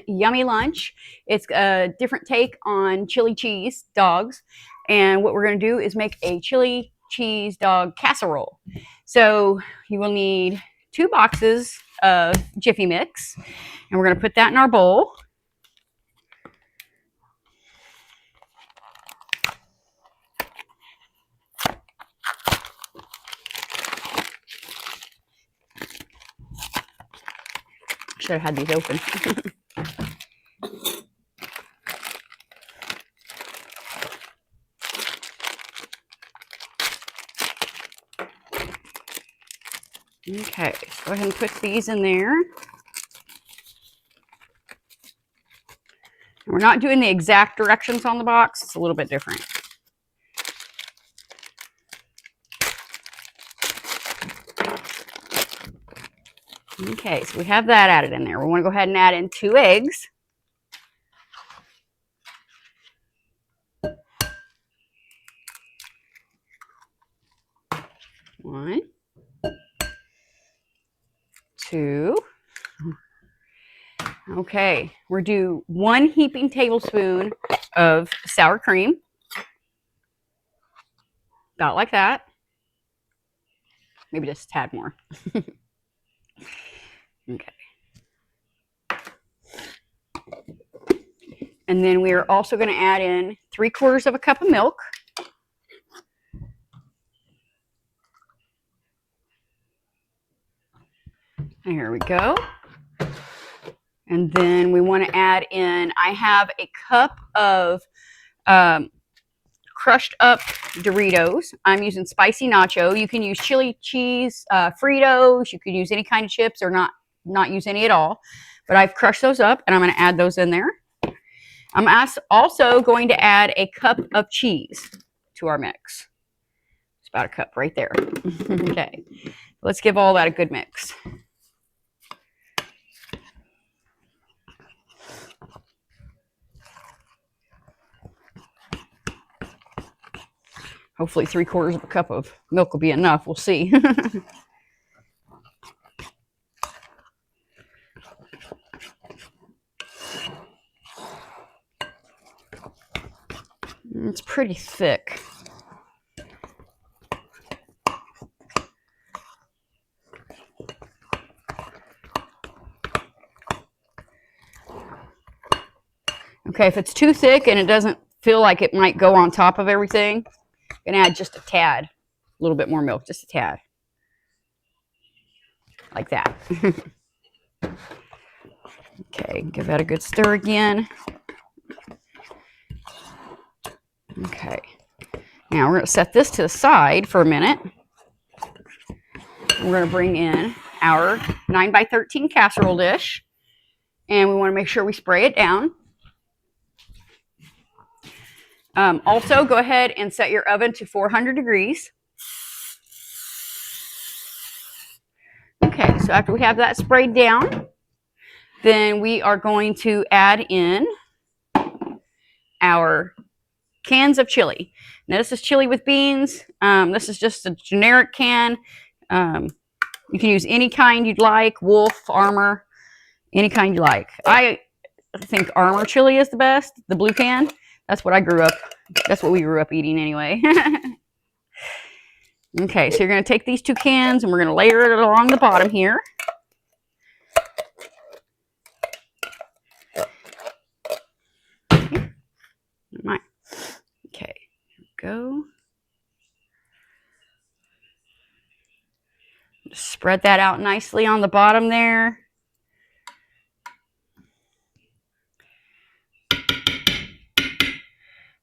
Yummy lunch. It's a different take on chili cheese dogs. And what we're going to do is make a chili cheese dog casserole. So you will need 2 boxes of Jiffy mix. And we're going to put that in our bowl. Should have had these open. Okay, so go ahead and put these in there. We're not doing the exact directions on the box. It's a little bit different. Okay, so we have that added in there. We want to go ahead and add in 2 eggs. One, 2. Okay, we're due 1 heaping tablespoon of sour cream. About like that. Maybe just a tad more. Okay. And then we are also going to add in 3/4 of a cup of milk. Here we go. And then we want to add in, I have a cup of crushed up Doritos. I'm using spicy nacho. You can use chili cheese, Fritos. You can use any kind of chips or not use any at all. But I've crushed those up and I'm going to add those in there. I'm also going to add a cup of cheese to our mix. It's about a cup right there. Okay, let's give all that a good mix. Hopefully 3/4 of a cup of milk will be enough. We'll see. It's pretty thick. Okay, if it's too thick and it doesn't feel like it might go on top of everything, I'm going to add just a tad, a little bit more milk, just a tad. Like that. Okay, give that a good stir again. Okay, now we're going to set this to the side for a minute. We're going to bring in our 9x13 casserole dish, and we want to make sure we spray it down. Also, go ahead and set your oven to 400 degrees. Okay, so after we have that sprayed down, then we are going to add in our cans of chili. Now, this is chili with beans. This is just a generic can. You can use any kind you'd like, Wolf, Armor, any kind you like. I think Armor chili is the best, the blue can. That's what we grew up eating anyway. Okay, so you're going to take these 2 cans and we're going to layer it along the bottom here. Okay, here we go. Just spread that out nicely on the bottom there.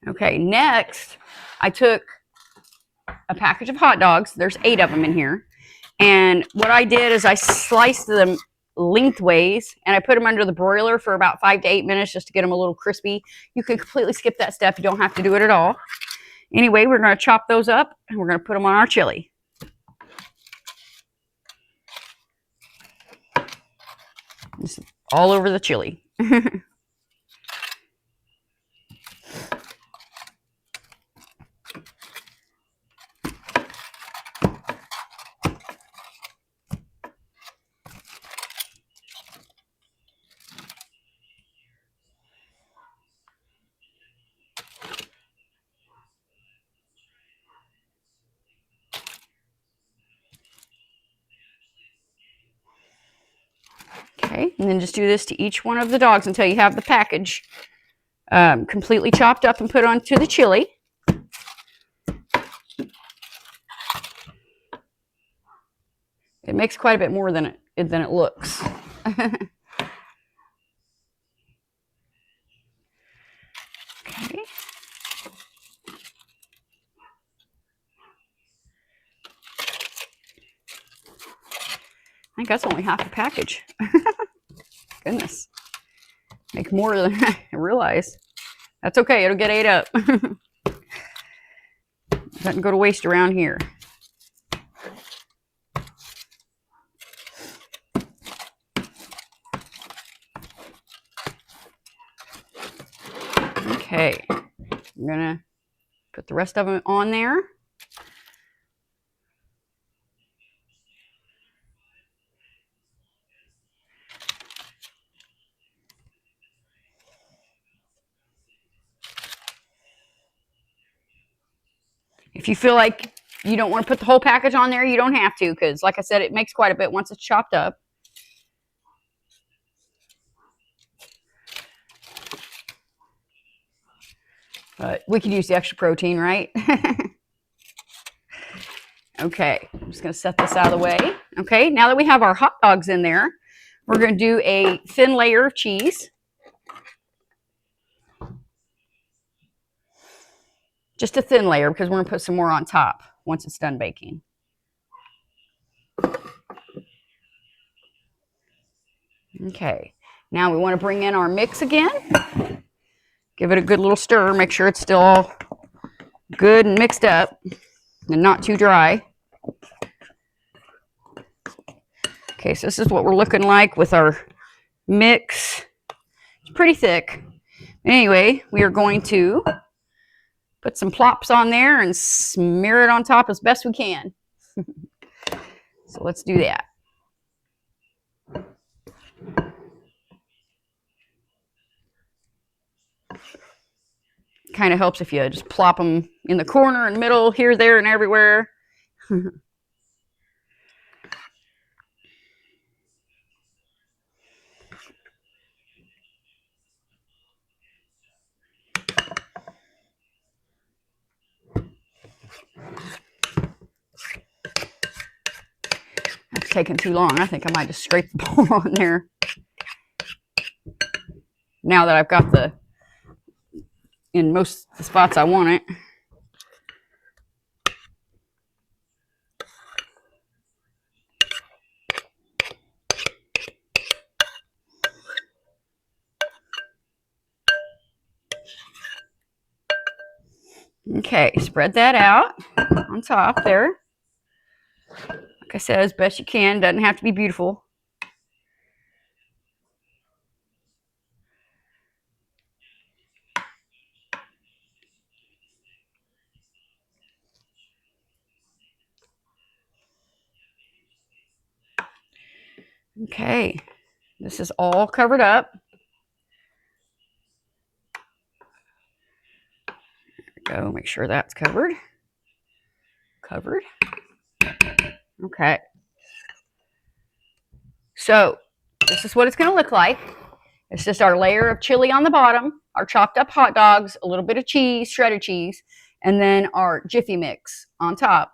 Okay, next, I took a package of hot dogs. There's 8 of them in here. And what I did is I sliced them lengthways and I put them under the broiler for about 5 to 8 minutes just to get them a little crispy. You can completely skip that step. You don't have to do it at all. Anyway, we're going to chop those up and we're going to put them on our chili. Just all over the chili. Okay, and then just do this to each one of the dogs until you have the package completely chopped up and put onto the chili. It makes quite a bit more than it looks. Okay. I think that's only half a package. Goodness. Make more than I realize. That's okay, it'll get ate up. Doesn't go to waste around here. Okay, I'm gonna put the rest of them on there. If you feel like you don't want to put the whole package on there, you don't have to, because like I said, it makes quite a bit once it's chopped up. But we could use the extra protein, right? Okay, I'm just going to set this out of the way. Okay, now that we have our hot dogs in there, we're going to do a thin layer of cheese. Just a thin layer, because we're going to put some more on top once it's done baking. Okay, now we want to bring in our mix again. Give it a good little stir. Make sure it's still all good and mixed up and not too dry. Okay, so this is what we're looking like with our mix. It's pretty thick. Anyway, we are going to put some plops on there and smear it on top as best we can. So let's do that. Kind of helps if you just plop them in the corner and middle, here, there, and everywhere. That's taking too long. I think I might just scrape the bowl on there. Now that I've got the in most of the spots I want it. Okay, spread that out on top there. Like I said, as best you can. Doesn't have to be beautiful. Okay, this is all covered up. There we go. Make sure that's covered. Covered. Okay. So this is what it's going to look like. It's just our layer of chili on the bottom, our chopped up hot dogs, a little bit of cheese, shredded cheese, and then our Jiffy mix on top.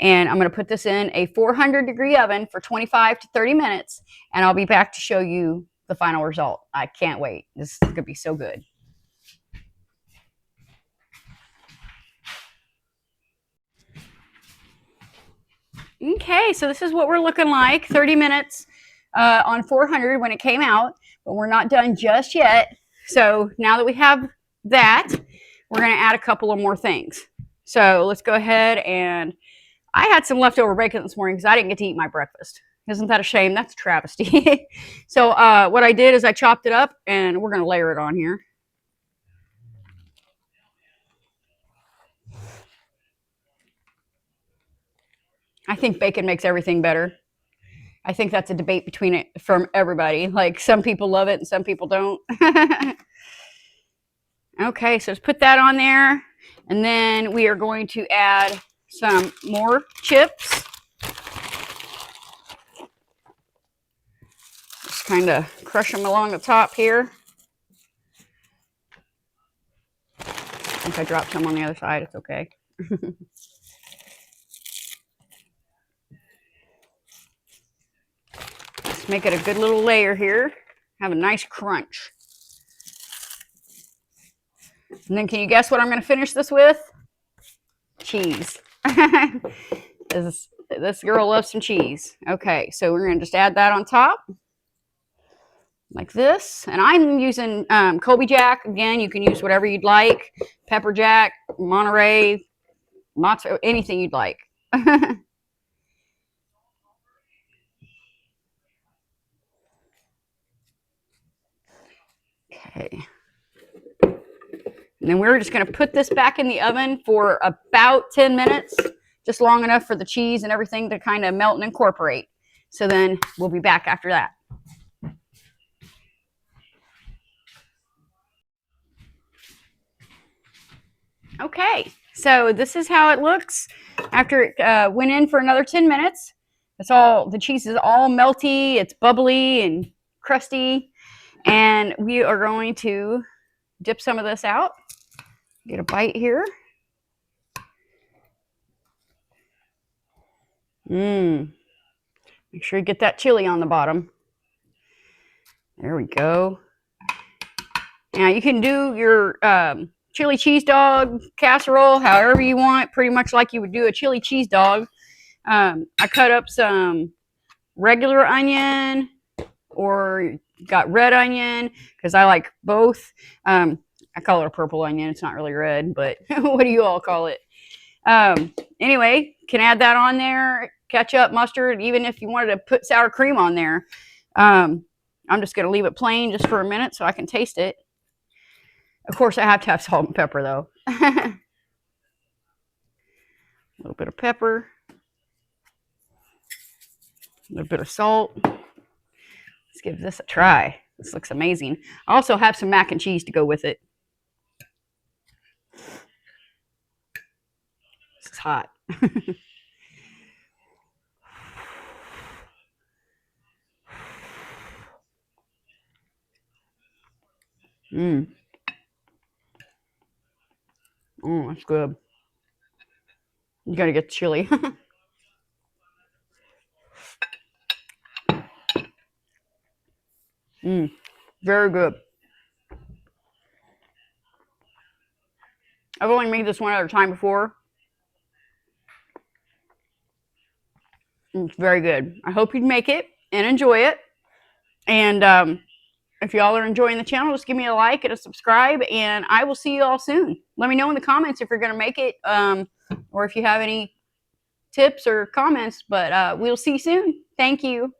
And I'm going to put this in a 400-degree oven for 25 to 30 minutes, and I'll be back to show you the final result. I can't wait. This is going to be so good. Okay, so this is what we're looking like, 30 minutes on 400 when it came out, but we're not done just yet. So now that we have that, we're going to add a couple of more things. So let's go ahead, and I had some leftover bacon this morning because I didn't get to eat my breakfast. Isn't that a shame? That's a travesty. So what I did is I chopped it up, and we're going to layer it on here. I think bacon makes everything better. I think that's a debate between it from everybody. Like, some people love it and some people don't. Okay, so let's put that on there. And then we are going to add some more chips. kind of crush them along the top here. I think I dropped some on the other side. It's okay. Let's make it a good little layer here. Have a nice crunch. And then can you guess what I'm going to finish this with? Cheese. This girl loves some cheese. Okay, so we're going to just add that on top. Like this. And I'm using Colby Jack. Again, you can use whatever you'd like. Pepper Jack, Monterey, mozzarella, anything you'd like. Okay. And then we're just going to put this back in the oven for about 10 minutes, just long enough for the cheese and everything to kind of melt and incorporate. So then we'll be back after that. Okay, so this is how it looks after it went in for another 10 minutes. It's all, the cheese is all melty, it's bubbly and crusty. And we are going to dip some of this out. Get a bite here. Make sure you get that chili on the bottom. There we go. Now you can do your chili cheese dog casserole however you want, pretty much like you would do a chili cheese dog. I cut up some regular onion, or got red onion, because I like both. I call it a purple onion. It's not really red, but what do you all call it? Anyway, can add that on there. Ketchup, mustard, even if you wanted to put sour cream on there. I'm just going to leave it plain just for a minute so I can taste it. Of course, I have to have salt and pepper, though. A little bit of pepper. A little bit of salt. Let's give this a try. This looks amazing. I also have some mac and cheese to go with it. This is hot. Oh, that's good. You gotta get the chili. Very good. I've only made this one other time before. It's very good. I hope you'd make it and enjoy it. And if y'all are enjoying the channel, just give me a like and a subscribe, and I will see you all soon. Let me know in the comments if you're going to make it, or if you have any tips or comments, but we'll see you soon. Thank you.